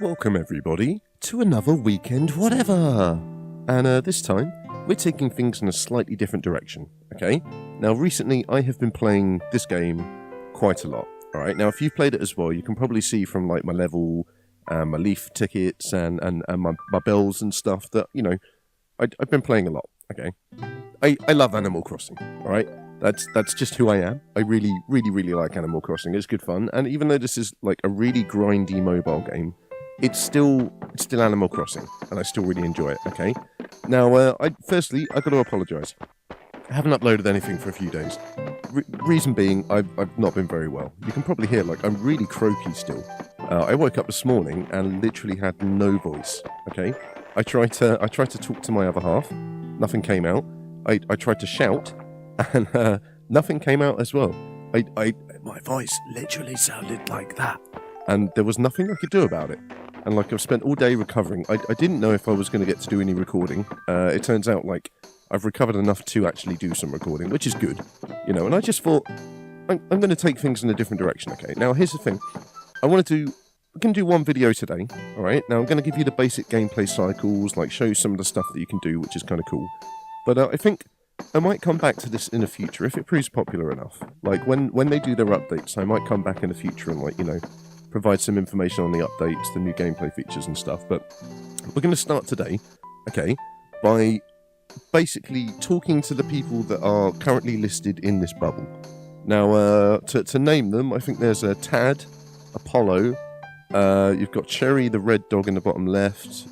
Welcome everybody to another weekend whatever. And this time we're taking things in a slightly different direction, okay? Now recently I have been playing this game quite a lot, alright? Now if you've played it as well, you can probably see from like my level, my leaf tickets and my bells and stuff that, you know, I've been playing a lot, okay? I love Animal Crossing, alright? That's just who I am. I really like Animal Crossing. It's good fun, and even though this is like a really grindy mobile game, it's still Animal Crossing, and I still really enjoy it, okay? Now, firstly, I've got to apologise. I haven't uploaded anything for a few days. Reason being, I've not been very well. You can probably hear, like, I'm really croaky still. I woke up this morning and literally had no voice, okay? I tried to talk to my other half. Nothing came out. I tried to shout, and nothing came out as well. My voice literally sounded like that. And there was nothing I could do about it. And like I've spent all day recovering. I didn't know if I was going to get to do any recording. It turns out like I've recovered enough to actually do some recording, which is good. You know, and I just thought, I'm going to take things in a different direction, okay? Now here's the thing. we're going to do one video today, alright? Now I'm going to give you the basic gameplay cycles, like show you some of the stuff that you can do, which is kind of cool. But I think I might come back to this in the future if it proves popular enough. Like when they do their updates, I might come back in the future and like, you know, provide some information on the updates, the new gameplay features and stuff. But we're going to start today, okay, by basically talking to the people that are currently listed in this bubble. Now, to name them, I think there's a Tad, Apollo, you've got Cherry, the red dog in the bottom left,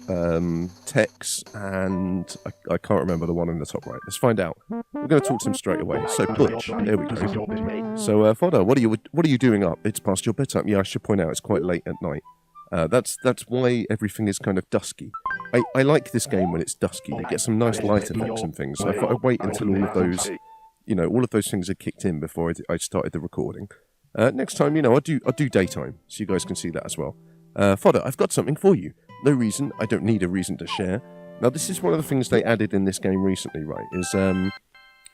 Tex, and I can't remember the one in the top right. Let's find out. We're going to talk to him straight away. So, Butch, there we go. So, Fodder, what are you doing up? It's past your bedtime. Yeah, I should point out it's quite late at night. That's why everything is kind of dusky. I like this game when it's dusky. You get some nice light effects and things. So I thought I'd wait until all of those things had kicked in before I started the recording. Next time, you know, I'll do daytime, so you guys can see that as well. Fodder, I've got something for you. No reason, I don't need a reason to share. Now, this is one of the things they added in this game recently, right, is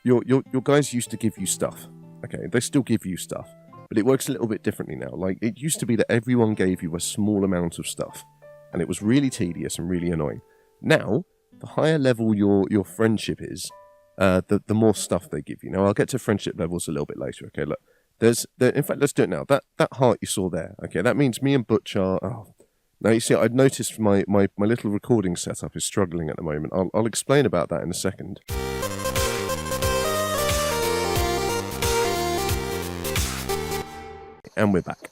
your guys used to give you stuff, okay? They still give you stuff, but it works a little bit differently now. Like, it used to be that everyone gave you a small amount of stuff, and it was really tedious and really annoying. Now, the higher level your friendship is, the more stuff they give you. Now, I'll get to friendship levels a little bit later, okay? Look. In fact, let's do it now. That heart you saw there, okay, that means me and Butch are... Oh. Now, you see, I've noticed my little recording setup is struggling at the moment. I'll explain about that in a second. And we're back.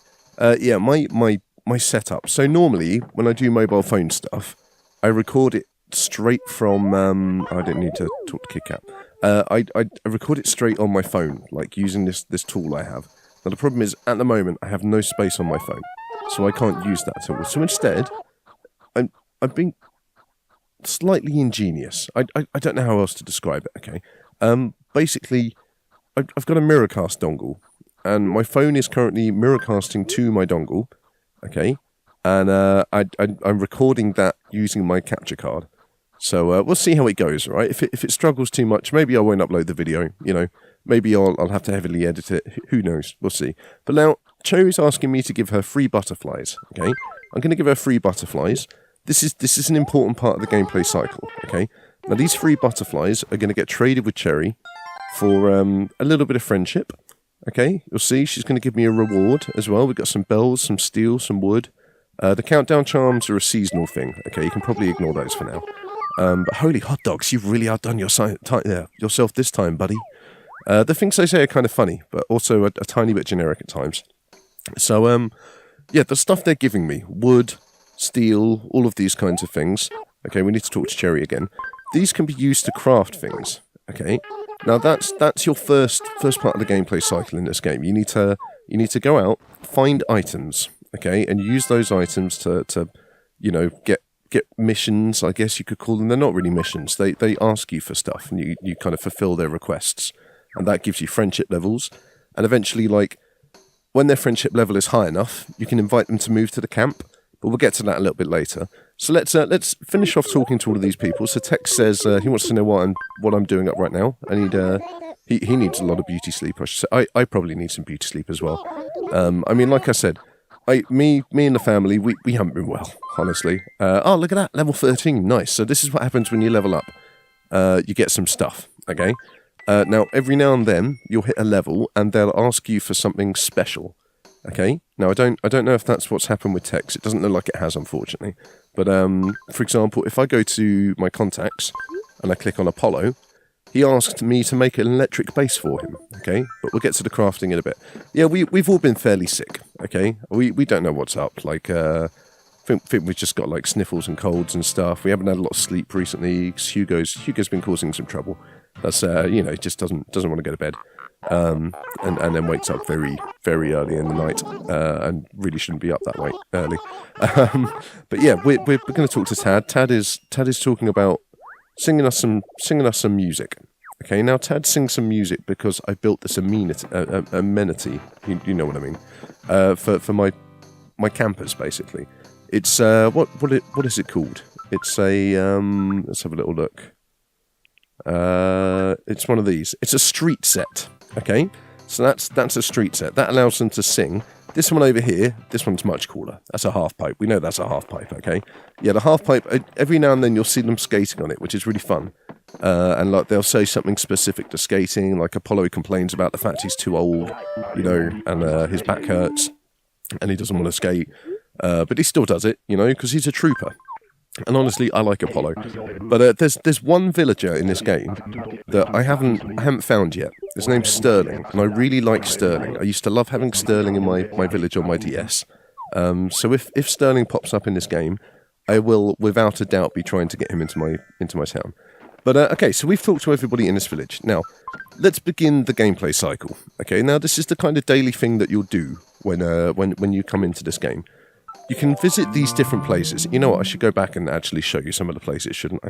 Yeah, my setup. So normally, when I do mobile phone stuff, I record it straight from... I didn't need to talk to KitKat. I record it straight on my phone, like using this tool I have. Now the problem is, at the moment, I have no space on my phone, so I can't use that tool. So instead, I'm being slightly ingenious. I don't know how else to describe it, okay? Basically, I've got a Miracast dongle, and my phone is currently Miracasting to my dongle, okay? And I'm recording that using my capture card. So we'll see how it goes, right? If it struggles too much, maybe I won't upload the video, you know. Maybe I'll have to heavily edit it. Who knows? We'll see. But now, Cherry's asking me to give her 3 butterflies, okay? I'm going to give her 3 butterflies. This is an important part of the gameplay cycle, okay? Now, these 3 butterflies are going to get traded with Cherry for a little bit of friendship, okay? You'll see she's going to give me a reward as well. We've got some bells, some steel, some wood. The countdown charms are a seasonal thing, okay? You can probably ignore those for now. But holy hot dogs, you've really outdone yourself this time, buddy. The things they say are kind of funny, but also a tiny bit generic at times. So, yeah, the stuff they're giving me, wood, steel, all of these kinds of things. Okay, we need to talk to Cherry again. These can be used to craft things, okay? Now, that's your first part of the gameplay cycle in this game. You need to go out, find items, okay, and use those items to you know, get missions, I guess you could call them. They're not really missions. They ask you for stuff, and you kind of fulfill their requests. And that gives you friendship levels. And eventually, like, when their friendship level is high enough, you can invite them to move to the camp. But we'll get to that a little bit later. So let's finish off talking to all of these people. So Tex says he wants to know what I'm doing up right now. I need he needs a lot of beauty sleep. I should say I probably need some beauty sleep as well. I mean, like I said, Me and the family, we haven't been well, honestly. Oh, look at that, level 13, nice. So this is what happens when you level up. You get some stuff, okay? Now, every now and then, you'll hit a level, and they'll ask you for something special, okay? Now, I don't know if that's what's happened with Tex. It doesn't look like it has, unfortunately. But, for example, if I go to my contacts, and I click on Apollo, he asked me to make an electric bass for him, okay? But we'll get to the crafting in a bit. Yeah, we've all been fairly sick, okay? We don't know what's up. Like, think we've just got, like, sniffles and colds and stuff. We haven't had a lot of sleep recently. Hugo's been causing some trouble. That's, he just doesn't want to go to bed. And then wakes up very, very early in the night, and really shouldn't be up that way early. But yeah, we're going to talk to Tad. Tad is talking about singing us some music. Okay, now Tad sings some music because I built this amenity. You know what I mean? For my campers, basically. It's what is it called? It's a let's have a little look. It's one of these. It's a street set. Okay, so that's a street set that allows them to sing. This one over here, this one's much cooler. That's a half pipe. We know that's a half pipe, okay? Yeah, the half pipe, every now and then you'll see them skating on it, which is really fun. And like they'll say something specific to skating, like Apollo complains about the fact he's too old, and his back hurts, and he doesn't want to skate. But he still does it, because he's a trooper. And honestly, I like Apollo. But there's one villager in this game that I haven't found yet. His name's Sterling, and I really like Sterling. I used to love having Sterling in my village on my DS. So if Sterling pops up in this game, I will, without a doubt, be trying to get him into my town. But okay, so we've talked to everybody in this village. Now, let's begin the gameplay cycle. Okay, now this is the kind of daily thing that you'll do when you come into this game. You can visit these different places. You know what? I should go back and actually show you some of the places, shouldn't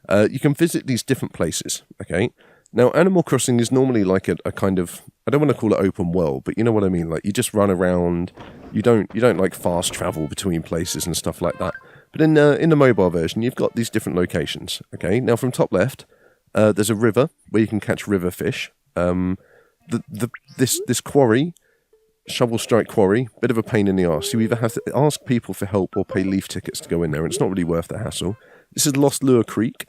I? You can visit these different places, okay? Now, Animal Crossing is normally like a kind of, I don't want to call it open world, but you know what I mean? Like, you just run around. You don't like fast travel between places and stuff like that. But in the mobile version, you've got these different locations, okay? Now, from top left, there's a river where you can catch river fish. This quarry, Shovel Strike Quarry, bit of a pain in the arse. You either have to ask people for help or pay leaf tickets to go in there, and it's not really worth the hassle. This is Lost Lure Creek.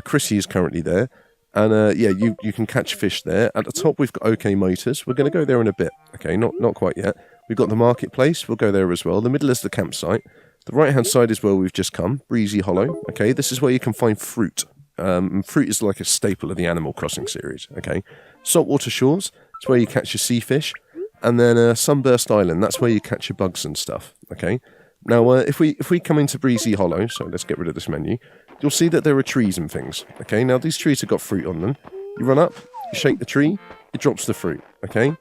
Chrissy is currently there, and you can catch fish there. At the top, we've got OK Motors. We're going to go there in a bit. Okay, not quite yet. We've got the marketplace. We'll go there as well. The middle is the campsite. The right-hand side is where we've just come, Breezy Hollow. Okay, this is where you can find fruit. Fruit is like a staple of the Animal Crossing series. Okay, Saltwater Shores. It's where you catch your sea fish. And then Sunburst Island, that's where you catch your bugs and stuff, okay? Now, if we come into Breezy Hollow, so let's get rid of this menu, you'll see that there are trees and things, okay? Now, these trees have got fruit on them. You run up, you shake the tree, it drops the fruit, okay?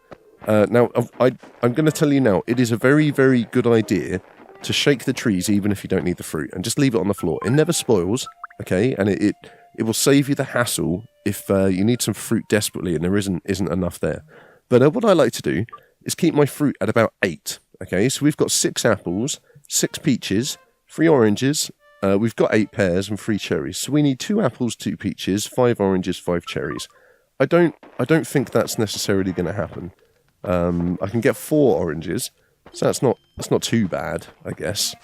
Now, I'm going to tell you now, it is a very, very good idea to shake the trees even if you don't need the fruit, and just leave it on the floor. It never spoils, okay? And it will save you the hassle if you need some fruit desperately and there isn't enough there. But what I like to do is keep my fruit at about 8. Okay, so we've got 6 apples, 6 peaches, 3 oranges. We've got 8 pears and 3 cherries. So we need 2 apples, 2 peaches, 5 oranges, 5 cherries. I don't think that's necessarily going to happen. I can get 4 oranges, so that's not too bad, I guess.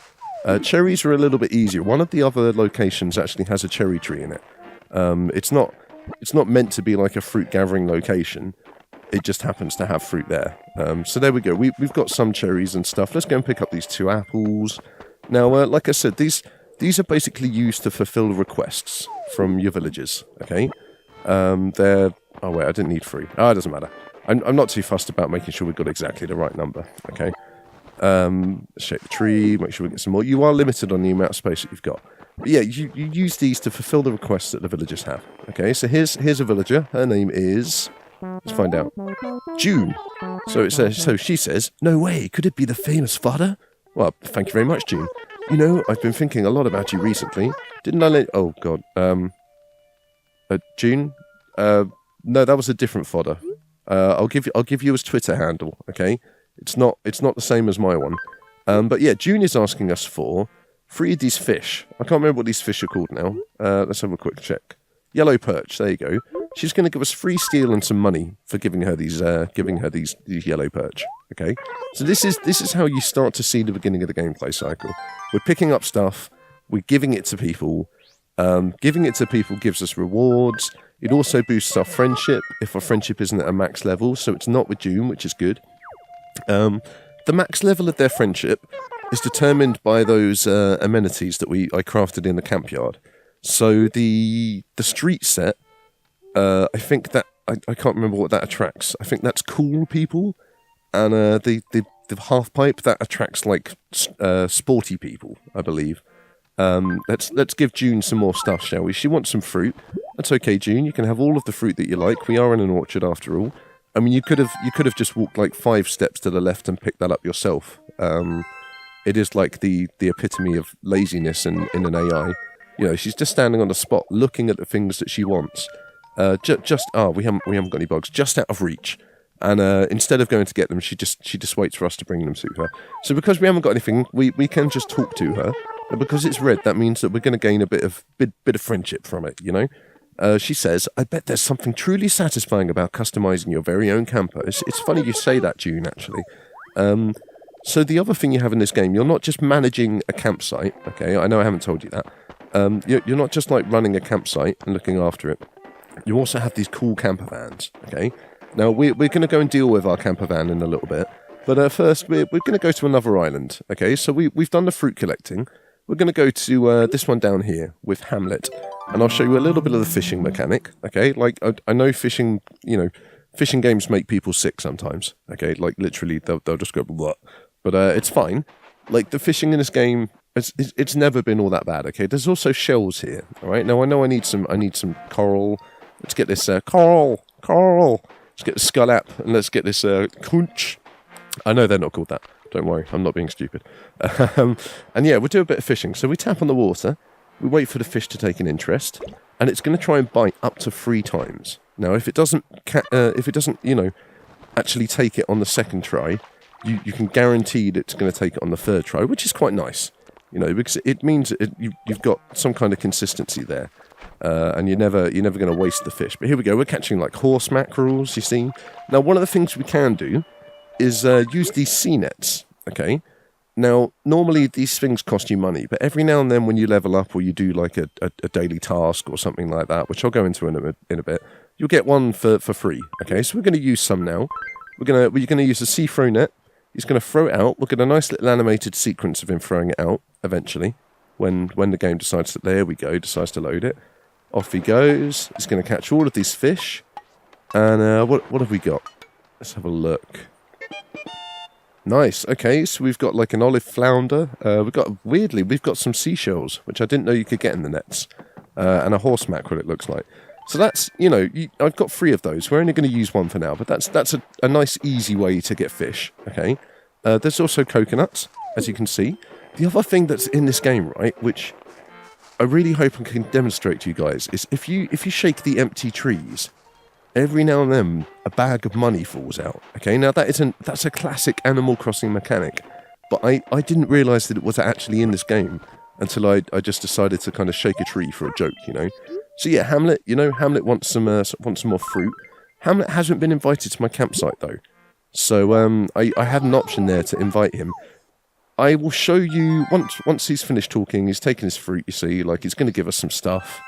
Cherries are a little bit easier. One of the other locations actually has a cherry tree in it. It's not meant to be like a fruit gathering location. It just happens to have fruit there. So there we go. We've got some cherries and stuff. Let's go and pick up these 2 apples. Now, like I said, these are basically used to fulfill requests from your villagers. Okay. Oh wait, I didn't need 3. Oh, it doesn't matter. I'm not too fussed about making sure we've got exactly the right number. Okay. Shake the tree. Make sure we get some more. You are limited on the amount of space that you've got. But yeah, you use these to fulfill the requests that the villagers have. Okay. So here's a villager. Her name is. Let's find out. June. So she says, "No way, could it be the famous fodder?" Well, thank you very much, June. I've been thinking a lot about you recently. Didn't I let... Oh, God. June? No, that was a different fodder. I'll give you his Twitter handle, okay? It's not the same as my one. But yeah, June is asking us for 3 of these fish. I can't remember what these fish are called now. Let's have a quick check. Yellow perch, there you go. she's going to give us free steel and some money for giving her these yellow perch. Okay, so this is how you start to see the beginning of the gameplay cycle. We're picking up stuff, we're giving it to people. Giving it to people gives us rewards. It also boosts our friendship if our friendship isn't at a max level, so it's not with June, which is good. The max level of their friendship is determined by those amenities that I crafted in the camp yard. So the street set, I think that I can't remember what that attracts. I think that's cool people, and the half pipe that attracts like sporty people, I believe. Let's give June some more stuff, shall we? She wants some fruit. That's okay, June. You can have all of the fruit that you like. We are in an orchard after all. I mean, you could have just walked like 5 steps to the left and picked that up yourself. It is like the epitome of laziness in an AI. You know, she's just standing on the spot, looking at the things that she wants. We haven't got any bugs, just out of reach. And instead of going to get them, she just waits for us to bring them to her. So because we haven't got anything, we can just talk to her. And because it's red, that means that we're going to gain a bit of friendship from it, you know? She says, I bet there's something truly satisfying about customizing your very own camper. It's funny you say that, June, actually. So the other thing you have in this game, you're not just managing a campsite, okay? I know I haven't told you that. You're not just like running a campsite and looking after it. You also have these cool camper vans, okay? Now, we're going to go and deal with our camper van in a little bit. But first, we're going to go to another island, okay? So we've done the fruit collecting. We're going to go to this one down here with Hamlet. And I'll show you a little bit of the fishing mechanic, okay? Like, I know fishing, you know, fishing games make people sick sometimes, okay? Like, literally, they'll just go, what? But it's fine. Like, the fishing in this game, it's never been all that bad, okay? There's also shells here, all right? Now, I know I need some coral. Let's get this coral. Let's get the scallop, and let's get this conch. I know they're not called that. Don't worry, I'm not being stupid. And yeah, we'll do a bit of fishing. So we tap on the water, we wait for the fish to take an interest, and it's going to try and bite up to 3 times. Now, if it doesn't, you know, actually take it on the second try, you can guarantee that it's going to take it on the 3rd try, which is quite nice, you know, because it means you've got some kind of consistency there. And you're never going to waste the fish. But here we go, we're catching like horse mackerels, you see. Now, one of the things we can do is use these sea nets, okay? Now, normally these things cost you money, but every now and then when you level up or you do like a daily task or something like that, which I'll go into in a bit, you'll get one for free, okay? So we're going to use some now. We're going to use a sea throw net. He's going to throw it out. We'll get a nice little animated sequence of him throwing it out eventually when the game decides to load it. Off he goes. He's going to catch all of these fish. And what have we got? Let's have a look. Nice. Okay, so we've got like an olive flounder. We've got some seashells, which I didn't know you could get in the nets. And a horse mackerel, it looks like. So that's, you know, I've got 3 of those. We're only going to use 1 for now, but that's a nice, easy way to get fish. Okay. There's also coconuts, as you can see. The other thing that's in this game, right, which I really hope I can demonstrate to you guys, is if you shake the empty trees, every now and then a bag of money falls out. Okay, now that's a classic Animal Crossing mechanic, but I didn't realise that it was actually in this game until I just decided to kind of shake a tree for a joke, you know. So yeah, Hamlet wants some more fruit. Hamlet hasn't been invited to my campsite though, so I had an option there to invite him. I will show you, once he's finished talking, he's taken his fruit, you see, like he's going to give us some stuff.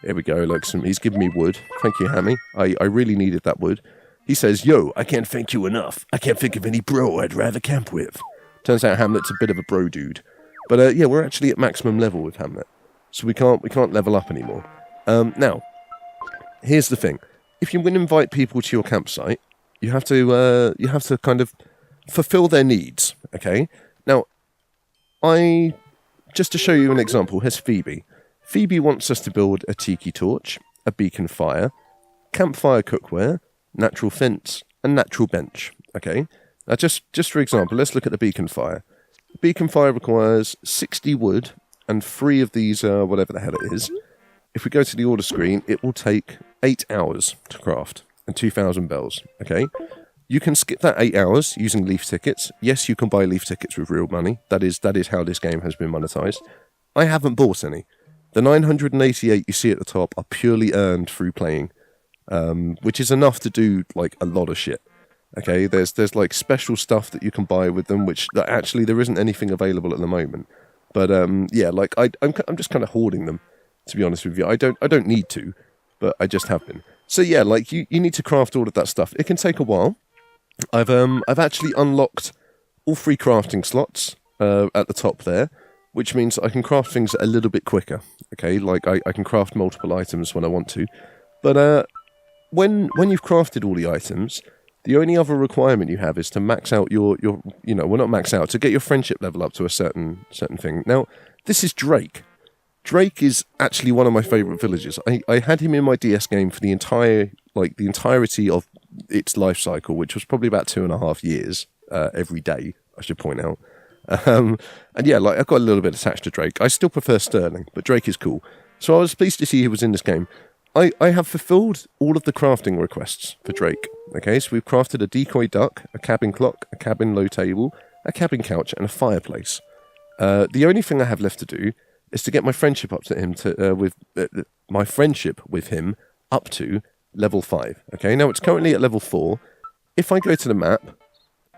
Here we go, look, he's giving me wood. Thank you, Hammy. I really needed that wood. He says, yo, I can't thank you enough. I can't think of any bro I'd rather camp with. Turns out Hamlet's a bit of a bro dude. But yeah, we're actually at maximum level with Hamlet. So we can't level up anymore. Now, here's the thing. If you want to invite people to your campsite, you have to kind of fulfill their needs, okay? Now, just to show you an example, here's Phoebe. Phoebe wants us to build a tiki torch, a beacon fire, campfire cookware, natural fence, and natural bench. Okay? Now, just for example, let's look at the beacon fire. The beacon fire requires 60 wood and 3 of these, whatever the hell it is. If we go to the order screen, it will take 8 hours to craft and 2,000 bells. Okay? You can skip that 8 hours using leaf tickets. Yes, you can buy leaf tickets with real money. That is how this game has been monetized. I haven't bought any. The 988 you see at the top are purely earned through playing. which is enough to do like a lot of shit. Okay, there's like special stuff that you can buy with them, which actually there isn't anything available at the moment. But yeah, like I'm just kind of hoarding them, to be honest with you. I don't need to, but I just have been. So yeah, like you need to craft all of that stuff. It can take a while. I've actually unlocked all 3 crafting slots at the top there, which means I can craft things a little bit quicker. Okay, like I can craft multiple items when I want to. But when you've crafted all the items, the only other requirement you have is to max out your well, not max out, to get your friendship level up to a certain thing. Now, this is Drake. Drake is actually one of my favourite villagers. I had him in my DS game for the entirety of its life cycle, which was probably about 2.5 years every day, I should point out. And yeah, like I got a little bit attached to Drake. I still prefer Sterling, but Drake is cool. So I was pleased to see he was in this game. I have fulfilled all of the crafting requests for Drake. Okay, so we've crafted a decoy duck, a cabin clock, a cabin low table, a cabin couch, and a fireplace. The only thing I have left to do is to get my friendship up to him with him up to level 5. Okay, now it's currently at level 4. If I go to the map,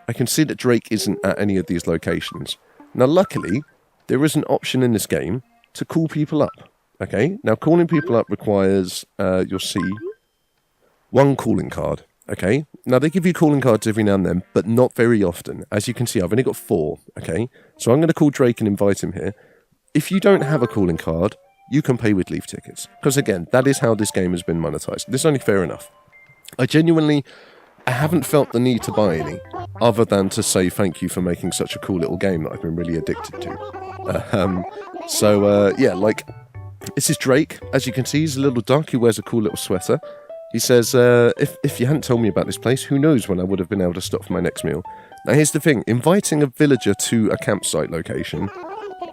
I can see that Drake isn't at any of these locations. Now, luckily, there is an option in this game to call people up. Okay, now calling people up requires, you'll see, 1 calling card. Okay, now they give you calling cards every now and then, but not very often. As you can see, I've only got 4. Okay, so I'm going to call Drake and invite him here. If you don't have a calling card, you can pay with leaf tickets. Because again, that is how this game has been monetized. This is only fair enough. I haven't felt the need to buy any, other than to say thank you for making such a cool little game that I've been really addicted to. Yeah, like, this is Drake. As you can see, he's a little duck. He wears a cool little sweater. He says, if you hadn't told me about this place, who knows when I would have been able to stop for my next meal. Now, here's the thing. Inviting a villager to a campsite location,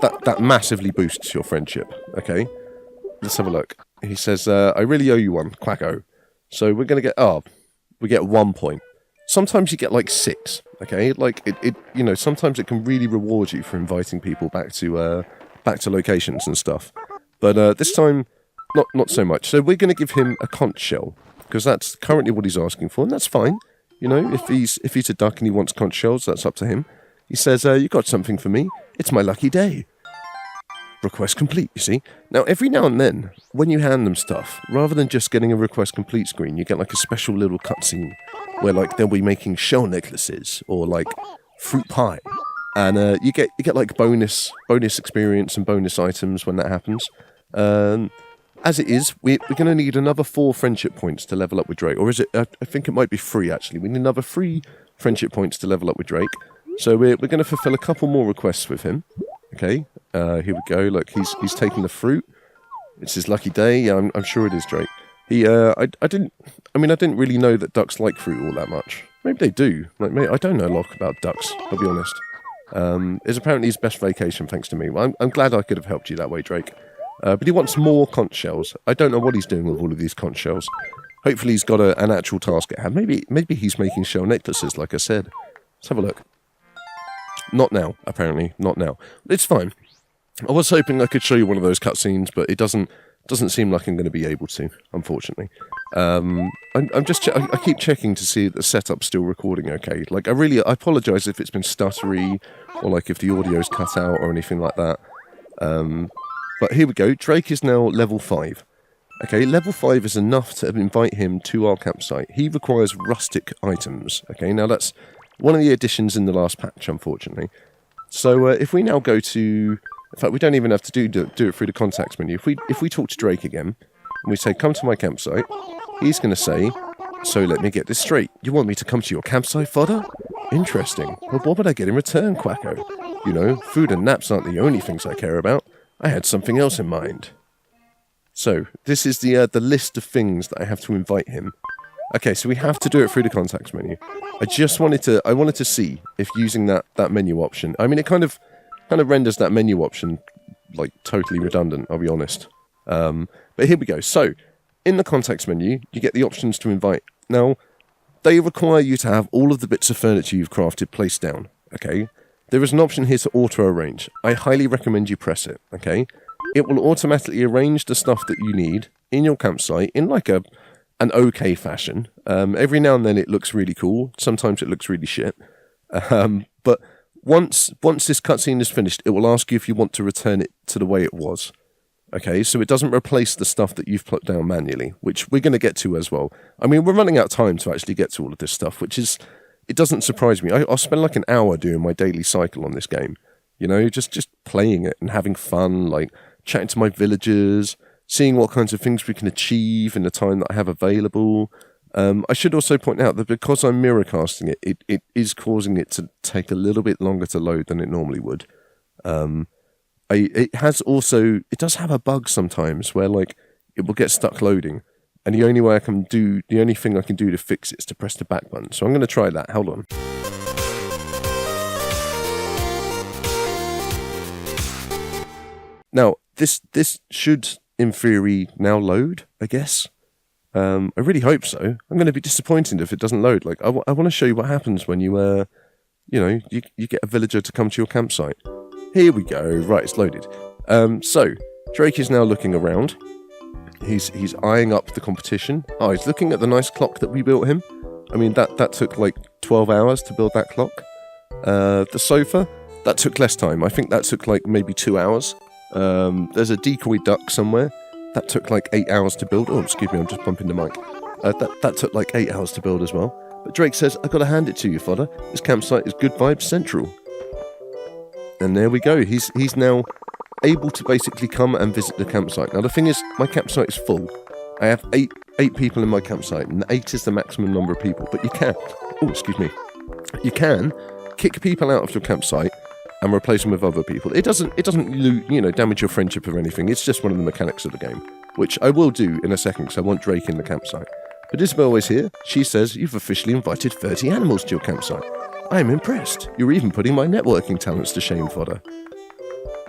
that massively boosts your friendship, okay? Let's have a look. He says, I really owe you one, Quacko. So we're going to get, we get 1 point. Sometimes you get like 6, okay? Like, sometimes it can really reward you for inviting people back to locations and stuff. But this time, not so much. So we're going to give him a conch shell, because that's currently what he's asking for, and that's fine. You know, if he's a duck and he wants conch shells, that's up to him. He says, you got something for me? It's my lucky day. Request complete, you see. Now, every now and then, when you hand them stuff, rather than just getting a request complete screen, you get like a special little cutscene where like they'll be making shell necklaces or like fruit pie. And you get like bonus experience and bonus items when that happens. As it is, we're going to need another 4 friendship points to level up with Drake. Or is it, I think it might be 3 actually. We need another 3 friendship points to level up with Drake. So we're going to fulfill a couple more requests with him. Okay, here we go. Look, he's taking the fruit. It's his lucky day. Yeah, I'm sure it is Drake. I didn't really know that ducks like fruit all that much. Maybe they do. Like, I don't know a lot about ducks, I'll be honest. It's apparently his best vacation, thanks to me. Well, I'm glad I could have helped you that way, Drake. But he wants more conch shells. I don't know what he's doing with all of these conch shells. Hopefully he's got an actual task at hand. Maybe he's making shell necklaces, like I said. Let's have a look. Not now, apparently. Not now. It's fine. I was hoping I could show you one of those cutscenes, but it doesn't seem like I'm going to be able to, unfortunately. I keep checking to see that the setup's still recording okay. Like, I apologise if it's been stuttery, or like if the audio's cut out or anything like that. But here we go. Drake is now level 5. Okay, level 5 is enough to invite him to our campsite. He requires rustic items. Okay, now that's one of the additions in the last patch, unfortunately. So if we now go to... In fact, we don't even have to do it through the contacts menu. If we talk to Drake again, and we say, come to my campsite, he's going to say, so let me get this straight. You want me to come to your campsite, fodder? Interesting. But what would I get in return, Quacko? You know, food and naps aren't the only things I care about. I had something else in mind. So, this is the list of things that I have to invite him. Okay, so we have to do it through the contacts menu. I wanted to see if using that menu option... I mean, it kind of renders that menu option, like, totally redundant, I'll be honest. But here we go. So, in the contacts menu, you get the options to invite. Now, they require you to have all of the bits of furniture you've crafted placed down, okay? There is an option here to auto-arrange. I highly recommend you press it, okay? It will automatically arrange the stuff that you need in your campsite in like a an okay fashion. Every now and then it looks really cool. Sometimes it looks really shit. But once this cutscene is finished, it will ask you if you want to return it to the way it was. Okay, so it doesn't replace the stuff that you've put down manually, which we're going to get to as well. I mean, we're running out of time to actually get to all of this stuff, which is, it doesn't surprise me. I'll spend like an hour doing my daily cycle on this game. You know, just playing it and having fun, like chatting to my villagers, seeing what kinds of things we can achieve in the time that I have available. I should also point out that because I'm mirrorcasting it, it is causing it to take a little bit longer to load than it normally would. It does have a bug sometimes where like it will get stuck loading, and the only thing I can do to fix it is to press the back button. So I'm going to try that. Hold on. Now this should, in theory, now load, I guess. I really hope so. I'm going to be disappointed if it doesn't load. Like I want to show you what happens when you you get a villager to come to your campsite. Here we go. Right, it's loaded. So Drake is now looking around. He's eyeing up the competition. Oh, he's looking at the nice clock that we built him. I mean, that took like 12 hours to build that clock. The sofa, that took less time. I think that took like maybe 2 hours. There's a decoy duck somewhere. That took like 8 hours to build. Oh, excuse me, I'm just bumping the mic. That took like 8 hours to build as well. But Drake says, I've got to hand it to you, fodder. This campsite is Good Vibes Central. And there we go. He's now able to basically come and visit the campsite. Now the thing is, my campsite is full. I have eight people in my campsite, and 8 is the maximum number of people. But you can, you can kick people out of your campsite and replace them with other people. It doesn't damage your friendship or anything. It's just one of the mechanics of the game, which I will do in a second because I want Drake in the campsite. But Isabel is here. She says, you've officially invited 30 animals to your campsite. I am impressed. You're even putting my networking talents to shame, fodder.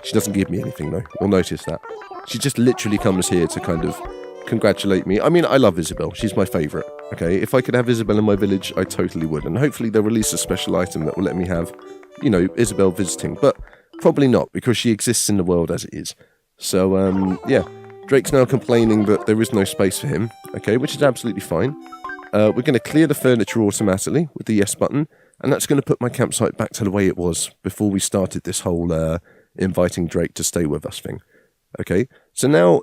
She doesn't give me anything, though. You'll notice that. She just literally comes here to kind of congratulate me. I mean, I love Isabel. She's my favourite. Okay, if I could have Isabel in my village, I totally would. And hopefully they'll release a special item that will let me have, Isabel visiting. But probably not, because she exists in the world as it is. So, yeah. Drake's now complaining that there is no space for him. Okay, which is absolutely fine. We're going to clear the furniture automatically with the yes button. And that's going to put my campsite back to the way it was before we started this whole inviting Drake to stay with us thing. Okay, so now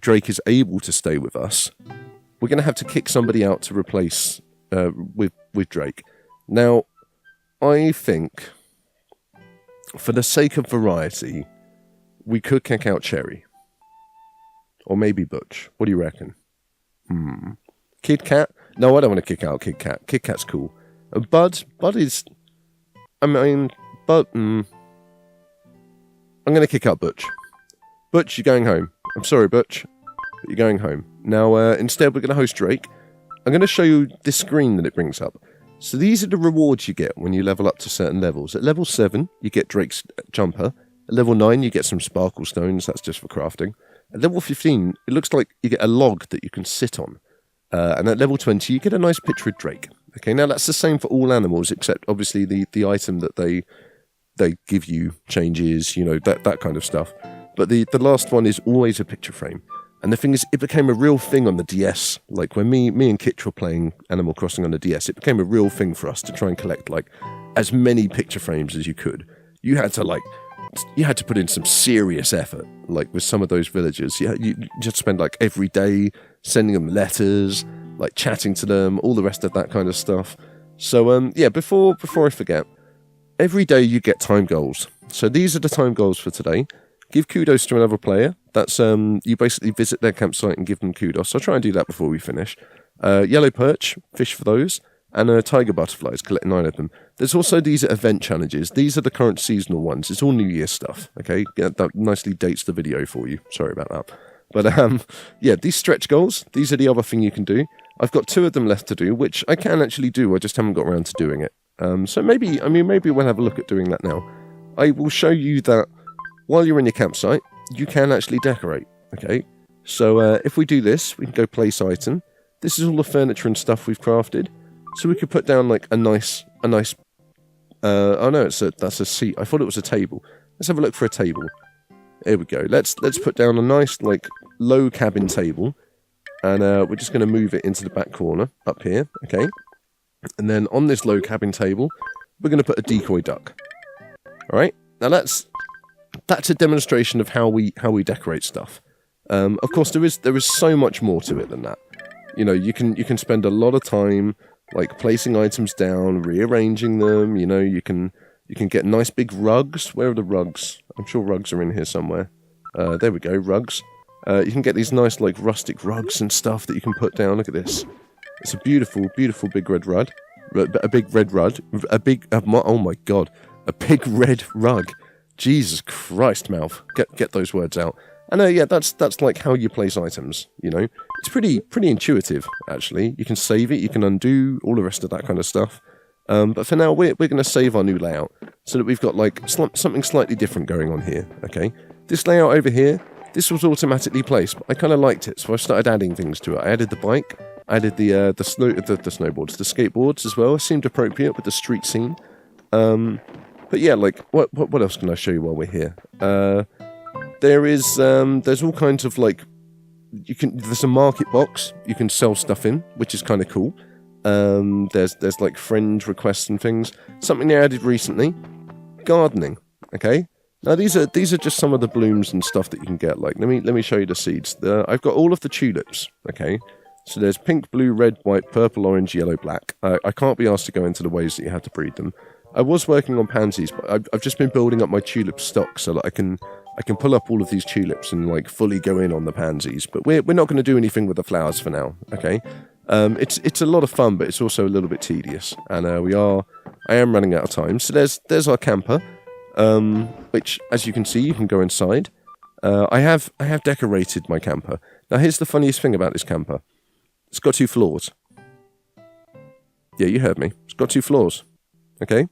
Drake is able to stay with us. We're going to have to kick somebody out to replace with Drake. Now, I think, for the sake of variety, we could kick out Cherry. Or maybe Butch. What do you reckon? Kid Cat? No, I don't want to kick out Kid Cat. Kid Cat's cool. Bud is... Bud... I'm going to kick out Butch. Butch, you're going home. I'm sorry, Butch, but you're going home. Now, instead, we're going to host Drake. I'm going to show you this screen that it brings up. So these are the rewards you get when you level up to certain levels. At level 7, you get Drake's jumper. At level 9, you get some sparkle stones. That's just for crafting. At level 15, it looks like you get a log that you can sit on. And at level 20, you get a nice picture of Drake. Okay, now that's the same for all animals, except obviously the item that they give you changes, that kind of stuff. But the last one is always a picture frame. And the thing is, it became a real thing on the DS. Like when me and Kitch were playing Animal Crossing on the DS, it became a real thing for us to try and collect like as many picture frames as you could. You had to put in some serious effort, like with some of those villagers. You just spend like every day sending them letters, like chatting to them, all the rest of that kind of stuff. So before I forget, every day you get time goals. So these are the time goals for today. Give kudos to another player. That's you basically visit their campsite and give them kudos. So I'll try and do that before we finish. Yellow perch, fish for those. And tiger butterflies, collect 9 of them. There's also these event challenges. These are the current seasonal ones. It's all New Year stuff, okay? Yeah, that nicely dates the video for you. Sorry about that. But, these stretch goals, these are the other thing you can do. I've got 2 of them left to do, which I can actually do. I just haven't got around to doing it. So maybe we'll have a look at doing that now. I will show you that while you're in your campsite, you can actually decorate, okay? So if we do this, we can go place item. This is all the furniture and stuff we've crafted. So we could put down like a nice. Oh no, that's a seat. I thought it was a table. Let's have a look for a table. Here we go. Let's put down a nice like low cabin table. And we're just going to move it into the back corner up here, okay? And then on this low cabin table, we're going to put a decoy duck. All right? Now that's a demonstration of how we decorate stuff. Of course, there is so much more to it than that. You know, you can spend a lot of time like placing items down, rearranging them. You know, you can get nice big rugs. Where are the rugs? I'm sure rugs are in here somewhere. There we go, rugs. You can get these nice like rustic rugs and stuff that you can put down. Look at this. It's a beautiful, beautiful big red rug. A big red rug. Oh my god. A big red rug. Jesus Christ, Malv. Get those words out. And yeah, that's like how you place items, you know. It's pretty intuitive, actually. You can save it, you can undo, all the rest of that kind of stuff. But for now, we're going to save our new layout so that we've got like something slightly different going on here, okay? This layout over here, this was automatically placed, but I kind of liked it, so I started adding things to it. I added the bike, I added the snowboards, the skateboards as well. It seemed appropriate with the street scene. But yeah, like, what else can I show you while we're here? There's all kinds of like, there's a market box you can sell stuff in, which is kind of cool. There's like friend requests and things. Something they added recently, gardening. Okay, now these are just some of the blooms and stuff that you can get. Like, let me show you the seeds. I've got all of the tulips. Okay, so there's pink, blue, red, white, purple, orange, yellow, black. I can't be asked to go into the ways that you have to breed them. I was working on pansies, but I've just been building up my tulip stock so that I can pull up all of these tulips and like fully go in on the pansies. But we're not going to do anything with the flowers for now. Okay, it's a lot of fun, but it's also a little bit tedious, and I am running out of time. So there's our camper, which as you can see, you can go inside. I have decorated my camper. Now here's the funniest thing about this camper. It's got 2 floors. Yeah, you heard me. It's got 2 floors. Okay,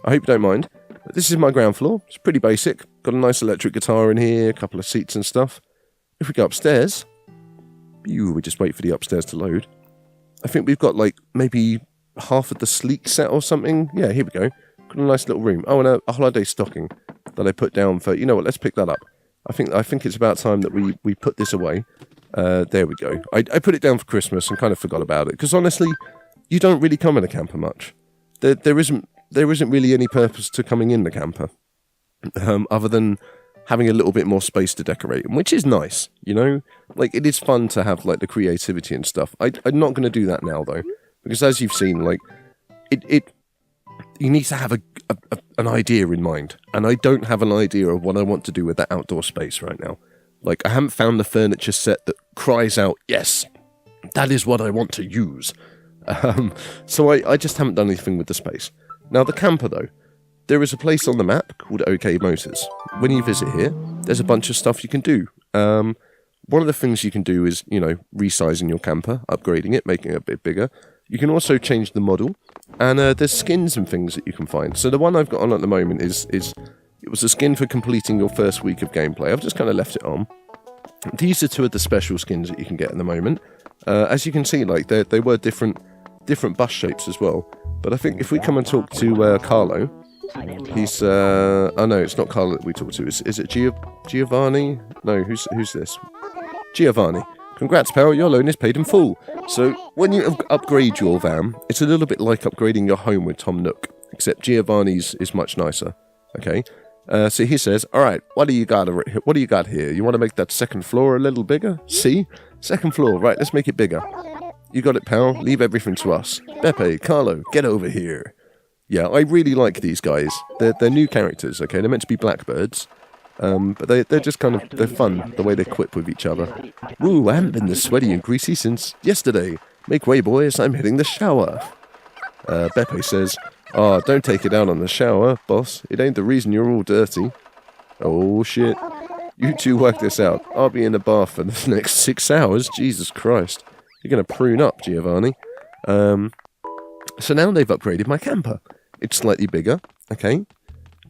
I hope you don't mind. But this is my ground floor. It's pretty basic. Got a nice electric guitar in here, a couple of seats and stuff. If we go upstairs, we just wait for the upstairs to load. I think we've got like maybe half of the sleek set or something. Yeah, here we go. Got a nice little room. Oh, and a holiday stocking that I put down for, you know what, let's pick that up. I think it's about time that we put this away. There we go. I put it down for Christmas and kind of forgot about it. Because honestly, you don't really come in a camper much. There isn't really any purpose to coming in the camper, other than having a little bit more space to decorate, which is nice, you know? Like, it is fun to have, like, the creativity and stuff. I'm not going to do that now, though, because as you've seen, like, you need to have an idea in mind, and I don't have an idea of what I want to do with that outdoor space right now. Like, I haven't found the furniture set that cries out, yes, that is what I want to use. So I just haven't done anything with the space. Now, the camper, though. There is a place on the map called OK Motors. When you visit here, there's a bunch of stuff you can do. One of the things you can do is, you know, resizing your camper, upgrading it, making it a bit bigger. You can also change the model, and there's skins and things that you can find. So the one I've got on at the moment is it was a skin for completing your first week of gameplay. I've just kind of left it on. These are 2 of the special skins that you can get at the moment. As you can see, like, they were different bus shapes as well. But I think if we come and talk to Carlo, he's oh no, it's not Carlo that we talk to. Is it Giovanni? No, who's this? Giovanni. Congrats, pal, your loan is paid in full. So when you upgrade your van, it's a little bit like upgrading your home with Tom Nook, except Giovanni's is much nicer. Okay. So he says, all right, what do you got here? You want to make that second floor a little bigger? See? Second floor, right, let's make it bigger. You got it, pal. Leave everything to us. Beppe, Carlo, get over here. Yeah, I really like these guys. They're new characters, okay? They're meant to be blackbirds. But they're just kind of, they're fun, the way they quip with each other. Woo, I haven't been this sweaty and greasy since yesterday. Make way, boys, I'm hitting the shower. Beppe says, oh, don't take it out on the shower, boss. It ain't the reason you're all dirty. Oh, shit. You 2 work this out. I'll be in the bath for the next 6 hours. Jesus Christ. You're going to prune up, Giovanni. So now they've upgraded my camper. It's slightly bigger, okay?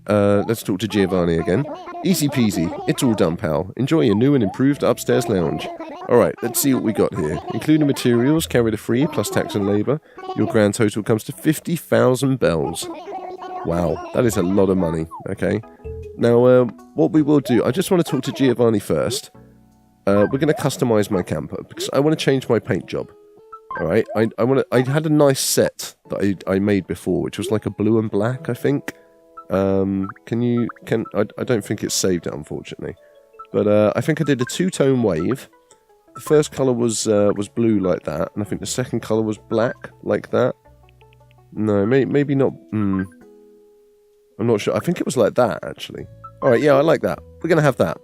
Let's talk to Giovanni again. Easy peasy. It's all done, pal. Enjoy your new and improved upstairs lounge. Alright, let's see what we got here. Including materials, carried free, plus tax and labour, your grand total comes to 50,000 bells. Wow, that is a lot of money, okay? Now, what we will do, I just want to talk to Giovanni first. we're going to customize my camper because I want to change my paint job. All right, I had a nice set that I made before, which was like a blue and black, I think. I don't think it's saved it, unfortunately. But I think I did a two-tone wave. The first colour was blue like that, and I think the second colour was black like that. No, maybe not. I'm not sure. I think it was like that, actually. Alright, yeah, I like that. We're going to have that.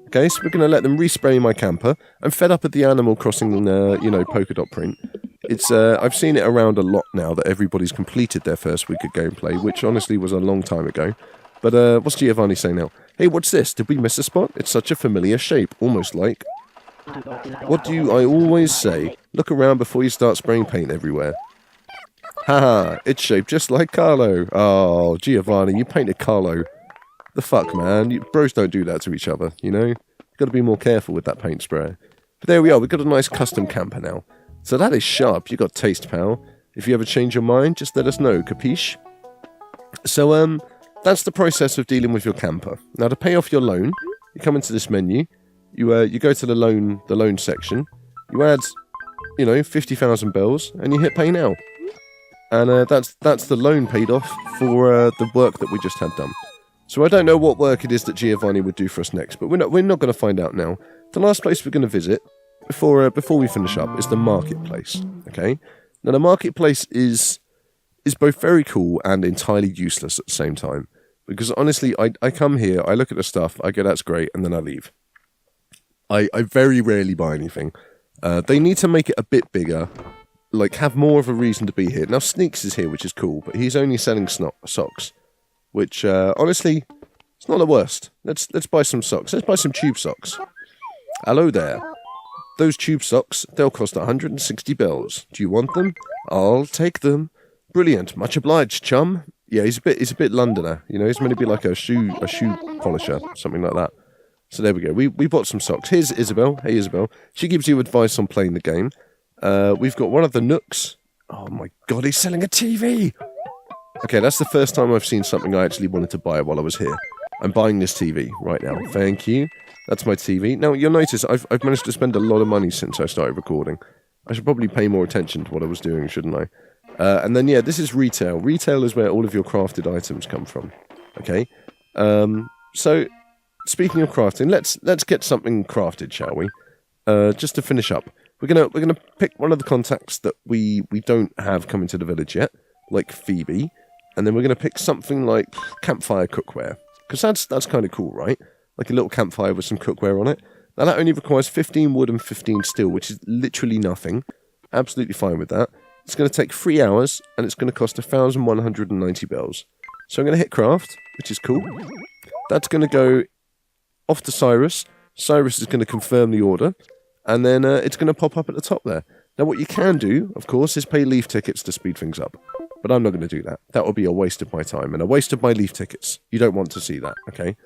Okay, so we're going to let them respray my camper. I'm fed up with the Animal Crossing, polka dot print. I've seen it around a lot now that everybody's completed their first week of gameplay, which honestly was a long time ago. But what's Giovanni saying now? Hey, what's this? Did we miss a spot? It's such a familiar shape, almost like... What do I always say? Look around before you start spraying paint everywhere. Haha, it's shaped just like Carlo. Oh, Giovanni, you painted Carlo. The fuck, man? Bros don't do that to each other, you know? Got to be more careful with that paint sprayer. But there we are, we've got a nice custom camper now. So that is sharp, you got taste, pal. If you ever change your mind, just let us know, capiche? So, that's the process of dealing with your camper. Now, to pay off your loan, you come into this menu, you go to the loan section, you add, 50,000 bells, and you hit pay now. And that's the loan paid off for the work that we just had done. So I don't know what work it is that Giovanni would do for us next, but we're not going to find out now. The last place we're going to visit before we finish up is the marketplace. Okay, now the marketplace is both very cool and entirely useless at the same time, because honestly, I come here, I look at the stuff, I go that's great, and then I leave. I very rarely buy anything. They need to make it a bit bigger, like have more of a reason to be here. Now Sneaks is here, which is cool, but he's only selling socks. Which, honestly, it's not the worst. Let's buy some socks. Let's buy some tube socks. Hello there. Those tube socks, they'll cost 160 bells. Do you want them? I'll take them. Brilliant. Much obliged, chum. Yeah, he's a bit Londoner. He's meant to be like a shoe polisher, something like that. So there we go. We bought some socks. Here's Isabel. Hey, Isabel. She gives you advice on playing the game. We've got one of the Nooks. Oh my god, he's selling a TV! Okay, that's the first time I've seen something I actually wanted to buy while I was here. I'm buying this TV right now. Thank you. That's my TV. Now, you'll notice I've managed to spend a lot of money since I started recording. I should probably pay more attention to what I was doing, shouldn't I? And then, yeah, this is retail. Retail is where all of your crafted items come from. Okay? So, speaking of crafting, let's get something crafted, shall we? Just to finish up. We're gonna pick one of the contacts that we don't have coming to the village yet, like Phoebe. And then we're going to pick something like campfire cookware. Because that's kind of cool, right? Like a little campfire with some cookware on it. Now that only requires 15 wood and 15 steel, which is literally nothing. Absolutely fine with that. It's going to take 3 hours, and it's going to cost 1,190 bells. So I'm going to hit craft, which is cool. That's going to go off to Cyrus. Cyrus is going to confirm the order. And then it's going to pop up at the top there. Now what you can do, of course, is pay leaf tickets to speed things up. But I'm not going to do that. That would be a waste of my time and a waste of my leaf tickets. You don't want to see that, okay?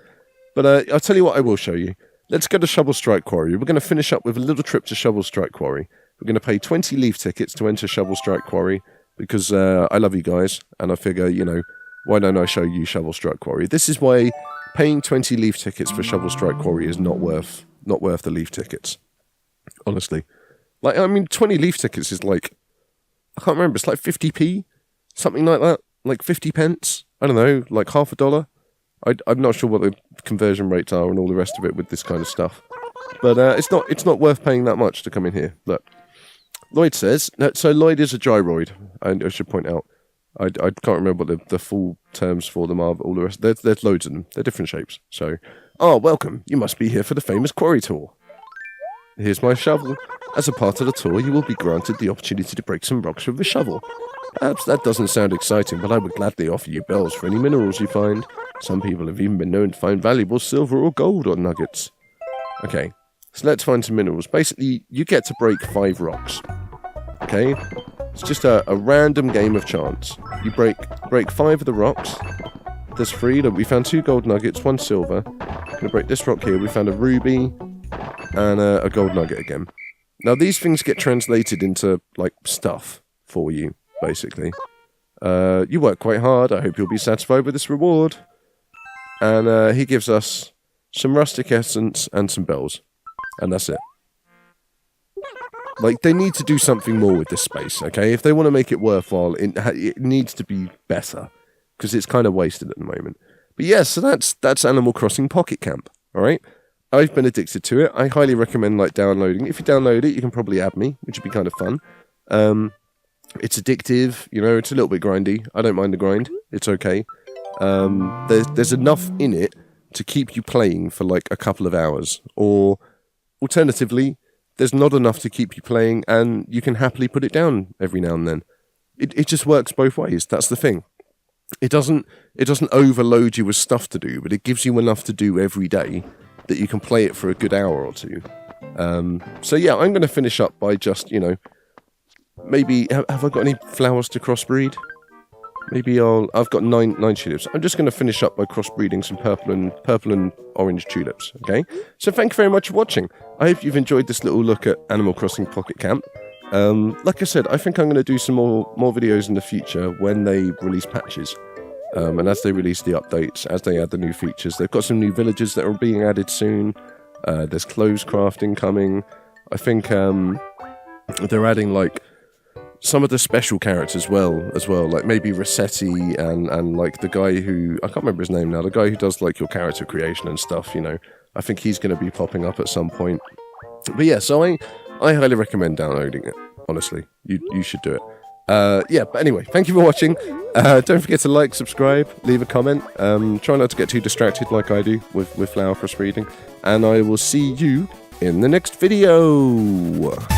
But I'll tell you what I will show you. Let's go to Shovel Strike Quarry. We're going to finish up with a little trip to Shovel Strike Quarry. We're going to pay 20 leaf tickets to enter Shovel Strike Quarry because I love you guys. And I figure, why don't I show you Shovel Strike Quarry? This is why paying 20 leaf tickets for Shovel Strike Quarry is not worth the leaf tickets. Honestly. 20 leaf tickets is like, I can't remember, it's like 50p? Something like that, like 50 pence. I don't know, like $0.50. I'm not sure what the conversion rates are and all the rest of it with this kind of stuff. But it's not worth paying that much to come in here. Look, Lloyd says, so Lloyd is a gyroid, I should point out. I can't remember what the full terms for them are, but all the rest, there's loads of them. They're different shapes. So, welcome. You must be here for the famous Quarry tour. Here's my shovel. As a part of the tour, you will be granted the opportunity to break some rocks with a shovel. Perhaps that doesn't sound exciting, but I would gladly offer you bells for any minerals you find. Some people have even been known to find valuable silver or gold or nuggets. Okay, so let's find some minerals. Basically, you get to break 5 rocks. Okay? It's just a random game of chance. You break 5 of the rocks. There's 3. Look, we found 2 gold nuggets, 1 silver. I'm going to break this rock here. We found a ruby and a gold nugget again. Now, these things get translated into, stuff for you. Basically. You work quite hard. I hope you'll be satisfied with this reward. And he gives us some rustic essence and some bells. And that's it. Like, they need to do something more with this space, okay? If they want to make it worthwhile, it needs to be better, because it's kind of wasted at the moment. But yeah, so that's Animal Crossing Pocket Camp, alright? I've been addicted to it. I highly recommend, like, downloading it. If you download it, you can probably add me, which would be kind of fun. It's addictive, you know, it's a little bit grindy. I don't mind the grind. It's okay. There's enough in it to keep you playing for, like, a couple of hours. Or, alternatively, there's not enough to keep you playing, and you can happily put it down every now and then. It just works both ways. That's the thing. It doesn't overload you with stuff to do, but it gives you enough to do every day that you can play it for a good hour or two. So yeah, I'm going to finish up by just, you know, maybe have I got any flowers to crossbreed? Maybe I've got nine tulips. I'm just going to finish up by crossbreeding some purple and orange tulips, okay? So thank you very much for watching. I hope you've enjoyed this little look at Animal Crossing Pocket Camp. Like I said, I think I'm going to do some more videos in the future when they release patches. And as they release the updates, as they add the new features. They've got some new villages that are being added soon. There's clothes crafting coming. I think they're adding, like, some of the special characters as well, like maybe Rossetti and like the guy who, I can't remember his name now, the guy who does like your character creation and stuff, you know. I think he's going to be popping up at some point. But yeah, so I highly recommend downloading it, honestly. You should do it. Yeah, but anyway, thank you for watching. Don't forget to like, subscribe, leave a comment. Try not to get too distracted like I do with flower crossbreeding. And I will see you in the next video.